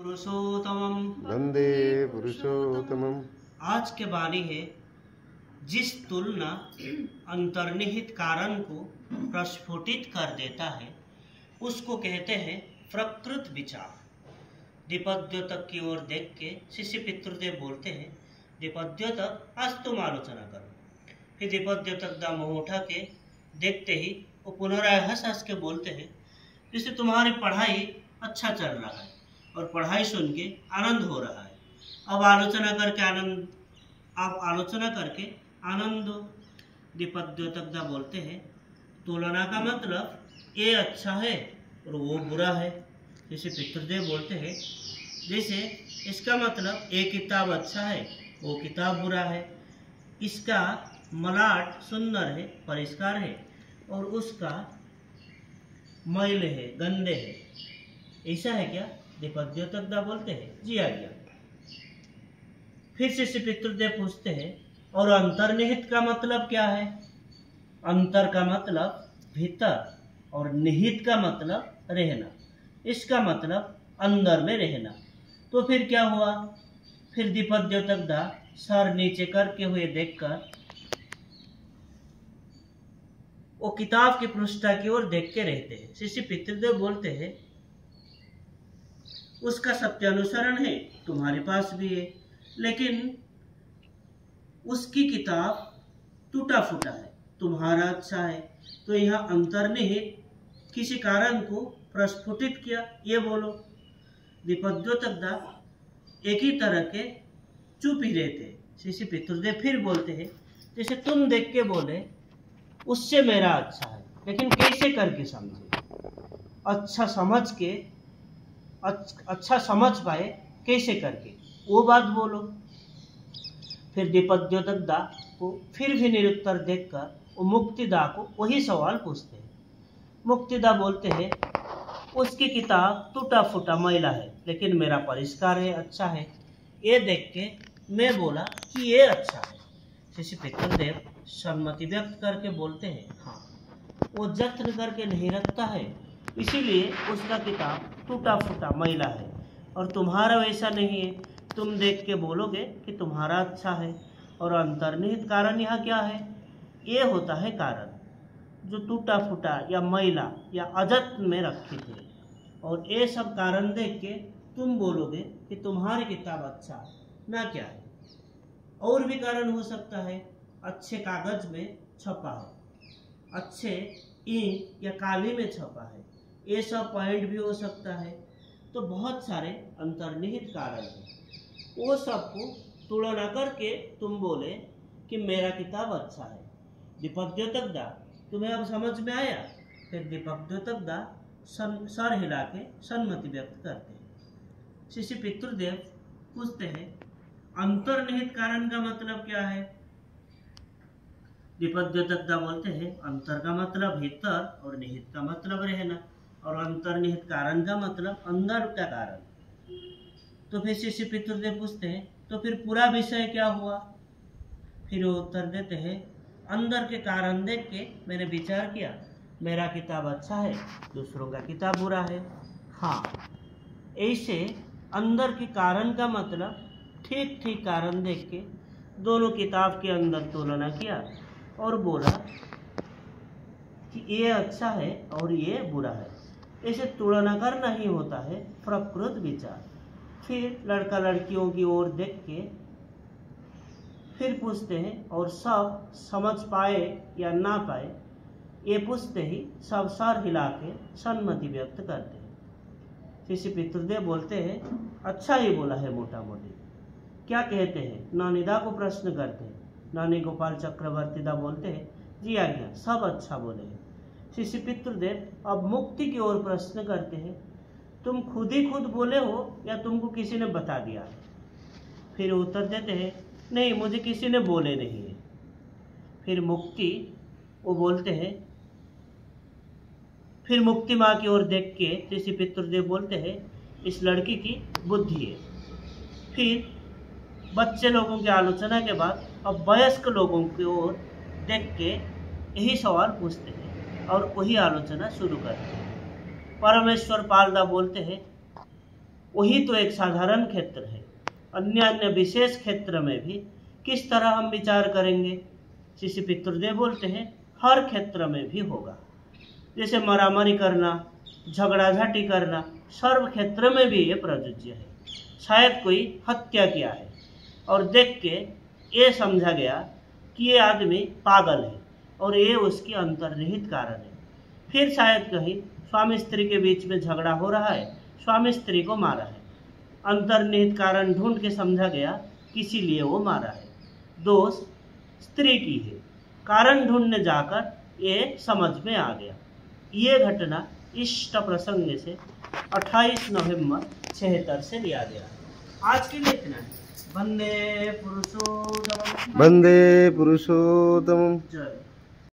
पुरुषोत्तमम वंदे पुरुषोत्तमम। आज के वाणी है, जिस तुलना अंतर्निहित कारण को प्रस्फुटित कर देता है उसको कहते हैं प्रकृत विचार। द्विपद्योतक की ओर देख के शिष्य पितृदेव बोलते हैं, द्विपद्योतक आज तुम आलोचना करो। फिर द्विपद्योतक दा मुंह उठा के देखते ही वो पुनराय हंस हंस के बोलते हैं, जैसे तुम्हारी पढ़ाई अच्छा चल रहा है और पढ़ाई सुन के आनंद हो रहा है। अब आलोचना करके आनंद द्विपद्योतक बोलते हैं, तुलना का मतलब ये अच्छा है और वो बुरा है। जैसे पितृदेव बोलते हैं, जैसे इसका मतलब ये किताब अच्छा है वो किताब बुरा है, इसका मलाट सुंदर है परिष्कार है और उसका मैल है गंदे है। ऐसा है क्या? द्विपद्योतक बोलते हैं, जी आ गया। फिर शिष्य पितृदेव पूछते हैं, और अंतर्निहित का मतलब क्या है? अंतर का मतलब भीतर और निहित का मतलब रहना, इसका मतलब अंदर में रहना। तो फिर क्या हुआ? फिर द्विपद्योतक सर नीचे करके हुए देखकर वो किताब की पृष्ठा की ओर देख के रहते हैं। शिष्य पितृदेव बोलते हैं, उसका सत्यानुसरण है तुम्हारे पास भी है, लेकिन उसकी किताब टूटा फूटा है, तुम्हारा अच्छा है। तो यहाँ अंतर्निहित किसी कारण को प्रस्फुटित किया, ये बोलो। द्विपद्योतक एक ही तरह के चुप ही रहते। शिष्य पितृदेव फिर बोलते हैं, जैसे तुम देख के बोले उससे मेरा अच्छा है, लेकिन कैसे करके समझे? अच्छा समझ पाए कैसे करके, वो बात बोलो। फिर द्विपद्योतक को फिर भी निरुत्तर देखकर वो मुक्तिदा को वही सवाल पूछते हैं। मुक्तिदा बोलते हैं, उसकी किताब टूटा फूटा मैला है, लेकिन मेरा परिष्कार है अच्छा है। ये देख के मैं बोला कि ये अच्छा है। शिष्य पितृदेव सम्मति व्यक्त करके बोलते हैं, हाँ वो जत्न करके नहीं रखता है, इसीलिए उसका किताब टूटा फूटा मैला है। और तुम्हारा वैसा नहीं है, तुम देख के बोलोगे कि तुम्हारा अच्छा है। और अंतर्निहित कारण यहाँ क्या है? ये होता है कारण जो टूटा फूटा या मैला या अजत्न में रखे थे। और ये सब कारण देख के तुम बोलोगे कि तुम्हारी किताब अच्छा ना क्या है। और भी कारण हो सकता है, अच्छे कागज में छपा है, अच्छे इंक या काली में छपा है, ये सब पॉइंट भी हो सकता है। तो बहुत सारे अंतर्निहित कारण हैं, वो सबको तुलना करके तुम बोले कि मेरा किताब अच्छा है। द्विपद्योतक तुम्हें अब समझ में आया? फिर द्विपद्योतक सर हिला के सम्मति व्यक्त करते हैं। शिष्य पितृदेव पूछते हैं, अंतर्निहित कारण का मतलब क्या है? द्विपद्योतक बोलते हैं, अंतर का मतलब भीतर और निहित का मतलब रहना, और अंतर्निहित कारण का मतलब अंदर का कारण। तो फिर शिष्य पितृदेव पूछते हैं, तो फिर पूरा विषय क्या हुआ? फिर वो उत्तर देते हैं, अंदर के कारण देख के मैंने विचार किया, मेरा किताब अच्छा है दूसरों का किताब बुरा है। हाँ, ऐसे अंदर के कारण का मतलब ठीक ठीक कारण देख के दोनों किताब के अंदर तुलना किया और बोला कि ये अच्छा है और ये बुरा है। ऐसे तुलना करना ही होता है प्रकृत विचार। फिर लड़का लड़कियों की ओर देख के फिर पूछते हैं, और सब समझ पाए या ना पाए ये पूछते ही सब सर हिला के सम्मति व्यक्त करते हैं। शिष्य पितृदेव बोलते हैं, अच्छा ही बोला है मोटा मोटी। क्या कहते हैं? नानीदा को प्रश्न करते हैं। नानी गोपाल चक्रवर्ती बोलते हैं, जी आज्ञा, सब अच्छा बोले हैं। शिष्य पितृदेव अब मुक्ति की ओर प्रश्न करते हैं, तुम खुद ही खुद बोले हो या तुमको किसी ने बता दिया? फिर उत्तर देते हैं, नहीं मुझे किसी ने बोले नहीं है। फिर मुक्ति वो बोलते हैं, फिर मुक्ति माँ की ओर देख के शिष्य पितृदेव बोलते हैं, इस लड़की की बुद्धि है। फिर बच्चे लोगों की आलोचना के बाद अब वयस्क लोगों की ओर देख के यही सवाल पूछते हैं और वही आलोचना शुरू करते हैं। परमेश्वर पालदा बोलते हैं, वही तो एक साधारण क्षेत्र है। अन्य अन्य विशेष क्षेत्र में भी किस तरह हम विचार करेंगे? श्री पितृदेव बोलते हैं हर क्षेत्र में भी होगा। जैसे मरामरी करना, झगड़ाझाटी करना, सर्व क्षेत्र में भी ये प्रযোज्य है। शायद कोई हत्या किया है और देख के ये समझा गया कि ये आदमी पागल है और ये उसकी अंतर्निहित कारण है। फिर शायद कहीं स्वामी स्त्री के बीच में झगड़ा हो रहा है, स्वामी स्त्री को मारा है, अंतर्निहित कारण ढूंढ के समझा गया इसीलिए वो मारा है। दोष स्त्री की है, कारण ढूंढने जाकर ये समझ में आ गया। ये घटना इष्ट प्रसंग से 28 नवंबर 76 से लिया गया। आज के लिए इतना है। वंदे पुरुषोत्तमम्। वंदे पुरुषोत्तमम्। जय।